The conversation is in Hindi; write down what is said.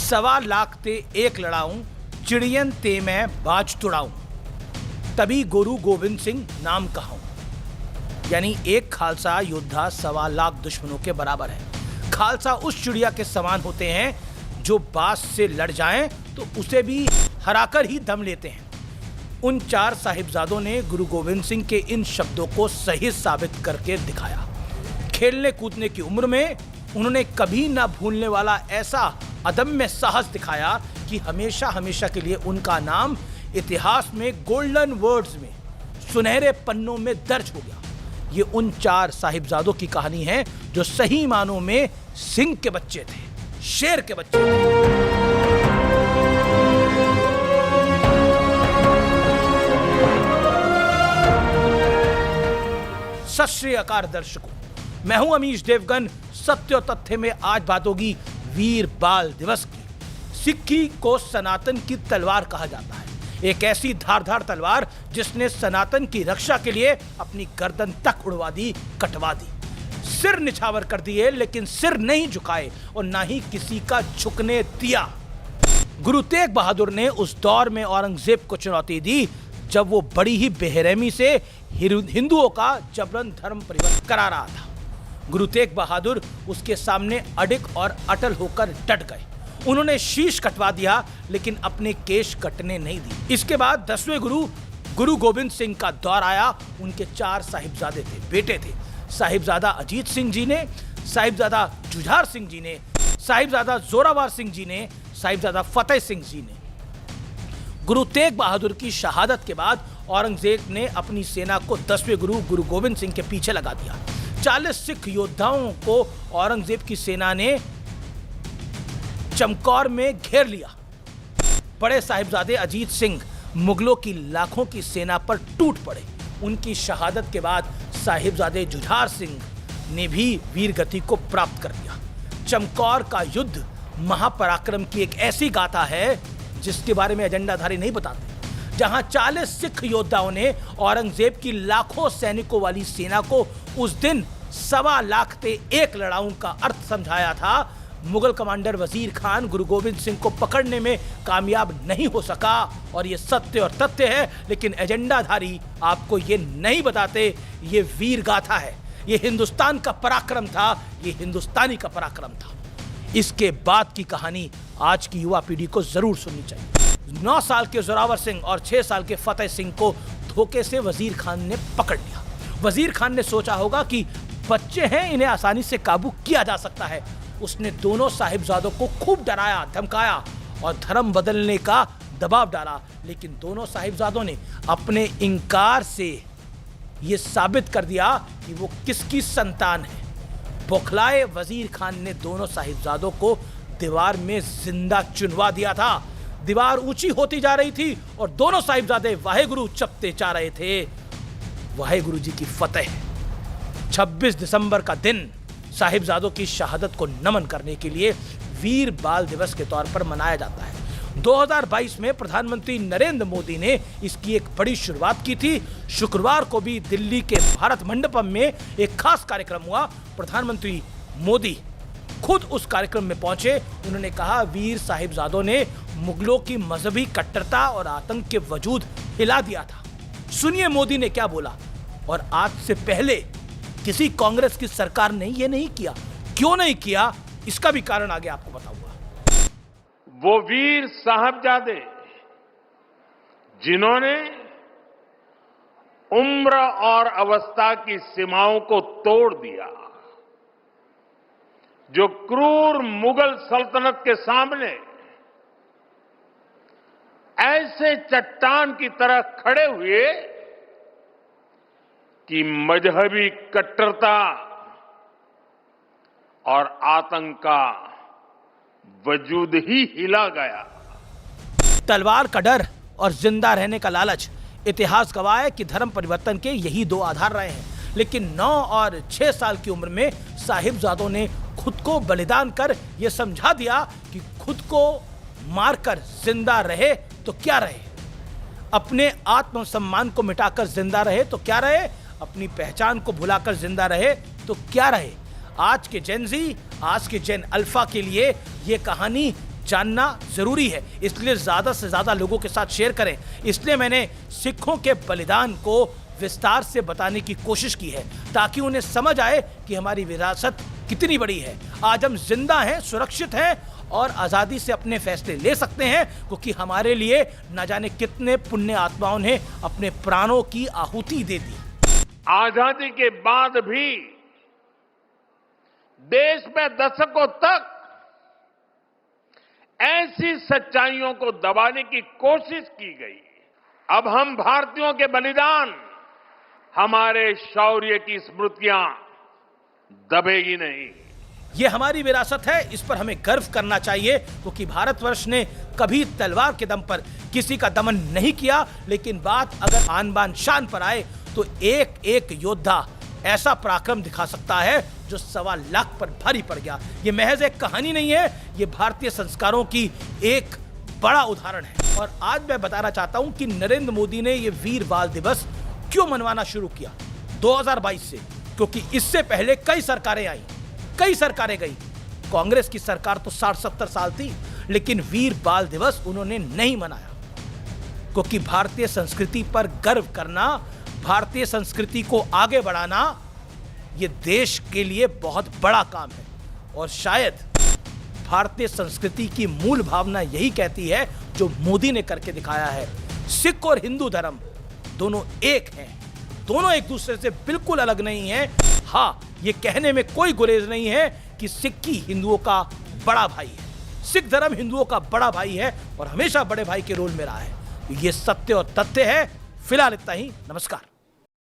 सवा लाख ते एक लड़ाऊं, चिड़ियन ते मैं बाज तुड़ाऊं, तभी गुरु गोविंद सिंह नाम कहूं। यानी एक खालसा योद्धा सवा लाख दुश्मनों के बराबर है। खालसा उस चिड़िया के समान होते हैं जो बाज से लड़ जाएं तो उसे भी हराकर ही दम लेते हैं। उन चार साहिबजादों ने गुरु गोविंद सिंह के इन शब्दों को सही साबित करके दिखाया। खेलने कूदने की उम्र में उन्होंने कभी ना भूलने वाला ऐसा अदम्य साहस दिखाया कि हमेशा हमेशा के लिए उनका नाम इतिहास में गोल्डन वर्ड्स में, सुनहरे पन्नों में दर्ज हो गया। ये उन चार साहिबजादों की कहानी है जो सही मानों में सिंह के बच्चे थे, शेर के बच्चे थे। सत श्री अकाल दर्शकों, मैं हूं अमीश देवगन। सत्य और तथ्य में आज बात होगी वीर बाल दिवस की। सिक्की को सनातन की तलवार कहा जाता है, एक ऐसी धारदार तलवार जिसने सनातन की रक्षा के लिए अपनी गर्दन तक उड़वा दी, कटवा दी, सिर निछावर कर दिए, लेकिन सिर नहीं झुकाए और ना ही किसी का झुकने दिया। गुरु तेग बहादुर ने उस दौर में औरंगजेब को चुनौती दी जब वो बड़ी ही बेरहमी से हिंदुओं का जबरन धर्म परिवर्तन करा रहा था। गुरु तेग बहादुर उसके सामने अडिग और अटल होकर डट गए। उन्होंने शीश कटवा दिया लेकिन अपने केश कटने नहीं दिए। इसके बाद 10वें गुरु गोविंद सिंह का दौर आया। उनके चार साहिबजादे थे, बेटे थे। साहिबजादा अजीत सिंह जी ने, साहिबजादा जुझार सिंह जी ने, साहिबजादा जोरावर सिंह जी ने, साहिबजादा फतेह सिंह जी ने। गुरु तेग बहादुर की शहादत के बाद औरंगजेब ने अपनी सेना को 10वें गुरु गोविंद सिंह के पीछे लगा दिया। 40 सिख योद्धाओं को औरंगजेब की सेना ने चमकौर में घेर लिया। बड़े साहिबजादे अजीत सिंह मुगलों की लाखों की सेना पर टूट पड़े। उनकी शहादत के बाद साहिबजादे जुझार सिंह ने भी वीर गति को प्राप्त कर लिया। चमकौर का युद्ध महापराक्रम की एक ऐसी गाथा है जिसके बारे में एजेंडाधारी नहीं बताते। जहां 40 सिख योद्धाओं ने औरंगजेब की लाखों सैनिकों वाली सेना को उस दिन सवा लाख ते एक लड़ाऊं का अर्थ समझाया था, मुगल कमांडर वजीर खान गुरु गोविंद सिंह को पकड़ने में कामयाब नहीं हो सका। और ये सत्य और तथ्य है, लेकिन एजेंडाधारी आपको ये नहीं बताते। ये वीर गाथा है, ये हिंदुस्तान का पराक्रम था, ये हिंदुस्तानी का पराक्रम था। इसके बाद की कहानी आज की युवा पीढ़ी को जरूर सुननी चाहिए। 9 साल के जोरावर सिंह और 6 साल के फतेह सिंह को धोखे से वजीर खान ने पकड़ लिया। वजीर खान ने सोचा होगा कि बच्चे हैं, इन्हें आसानी से काबू किया जा सकता है। उसने दोनों साहिबजादों को खूब डराया, धमकाया और धर्म बदलने का दबाव डाला, लेकिन दोनों साहिबजादों ने अपने इंकार से यह साबित कर दिया कि वो किसकी संतान है। बौखलाए वजीर खान ने दोनों साहिबजादों को दीवार में जिंदा चुनवा दिया था। दीवार ऊंची होती जा रही थी और दोनों साहिबजादे वाहेगुरु जपते जा रहे थे। वाहेगुरु जी की फतेह। 26 दिसंबर का दिन साहिबजादों की शहादत को नमन करने के लिए वीर बाल दिवस के तौर पर मनाया जाता है। 2022 में प्रधानमंत्री नरेंद्र मोदी ने इसकी एक बड़ी शुरुआत की थी। शुक्रवार को भी दिल्ली के भारत मंडपम में एक खास कार्यक्रम हुआ। प्रधानमंत्री मोदी खुद उस कार्यक्रम में पहुंचे। उन्होंने कहा, वीर साहिबजादों ने मुगलों की मजहबी कट्टरता और आतंक के वजूद हिला दिया था। सुनिए मोदी ने क्या बोला। और आज से पहले किसी कांग्रेस की सरकार ने ये नहीं किया। क्यों नहीं किया, इसका भी कारण आगे आपको बताऊंगा। वो वीर साहबजादे जिन्होंने उम्र और अवस्था की सीमाओं को तोड़ दिया, जो क्रूर मुगल सल्तनत के सामने ऐसे चट्टान की तरह खड़े हुए कि मजहबी कट्टरता और आतंक का वजूद ही हिला गया। तलवार का डर और जिंदा रहने का लालच। इतिहास गवाह है कि धर्म परिवर्तन के यही दो आधार रहे हैं। लेकिन 9 और 6 साल की उम्र में साहिबजादों ने खुद को बलिदान कर यह समझा दिया कि खुद को मारकर जिंदा रहे तो क्या रहे, अपने आत्मसम्मान को मिटाकर जिंदा रहे तो क्या रहे, अपनी पहचान को भुलाकर जिंदा रहे तो क्या रहे। आज के जेन जी, आज के जेन अल्फा के लिए यह कहानी जानना जरूरी है, इसलिए ज्यादा से ज्यादा लोगों के साथ शेयर करें। इसलिए मैंने सिखों के बलिदान को विस्तार से बताने की कोशिश की है ताकि उन्हें समझ आए कि हमारी विरासत कितनी बड़ी है। आज हम जिंदा हैं, सुरक्षित हैं और आजादी से अपने फैसले ले सकते हैं, क्योंकि हमारे लिए न जाने कितने पुण्य आत्माओं ने अपने प्राणों की आहुति दे दी। आजादी के बाद भी देश में दशकों तक ऐसी सच्चाइयों को दबाने की कोशिश की गई। अब हम भारतीयों के बलिदान, हमारे शौर्य की स्मृतियां दबेगी नहीं। ये हमारी विरासत है, इस पर हमें गर्व करना चाहिए, क्योंकि भारतवर्ष ने कभी तलवार के दम पर किसी का दमन नहीं किया। लेकिन बात अगर आन बान शान पर आए तो एक एक योद्धा ऐसा पराक्रम दिखा सकता है जो 1.25 लाख पर भारी पड़ गया। ये महज एक कहानी नहीं है, ये भारतीय संस्कारों की एक बड़ा उदाहरण है। और आज मैं बताना चाहता हूं कि नरेंद्र मोदी ने ये वीर बाल दिवस क्यों मनवाना शुरू किया 2022 से, क्योंकि इससे पहले कई सरकारें आई, कई सरकारें गई। कांग्रेस की सरकार तो 60-70 साल थी, लेकिन वीर बाल दिवस उन्होंने नहीं मनाया, क्योंकि भारतीय संस्कृति पर गर्व करना, भारतीय संस्कृति को आगे बढ़ाना, ये देश के लिए बहुत बड़ा काम है। और शायद भारतीय संस्कृति की मूल भावना यही कहती है जो मोदी ने करके दिखाया है। सिख और हिंदू धर्म दोनों एक हैं, दोनों एक दूसरे से बिल्कुल अलग नहीं हैं। हाँ, ये कहने में कोई गुरेज नहीं है कि सिक्की हिंदुओं का बड़ा भाई है। सिख धर्म हिंदुओं का बड़ा भाई है और हमेशा बड़े भाई के रोल में रहा है। ये सत्य और तथ्य है। फिलहाल इतना ही, नमस्कार।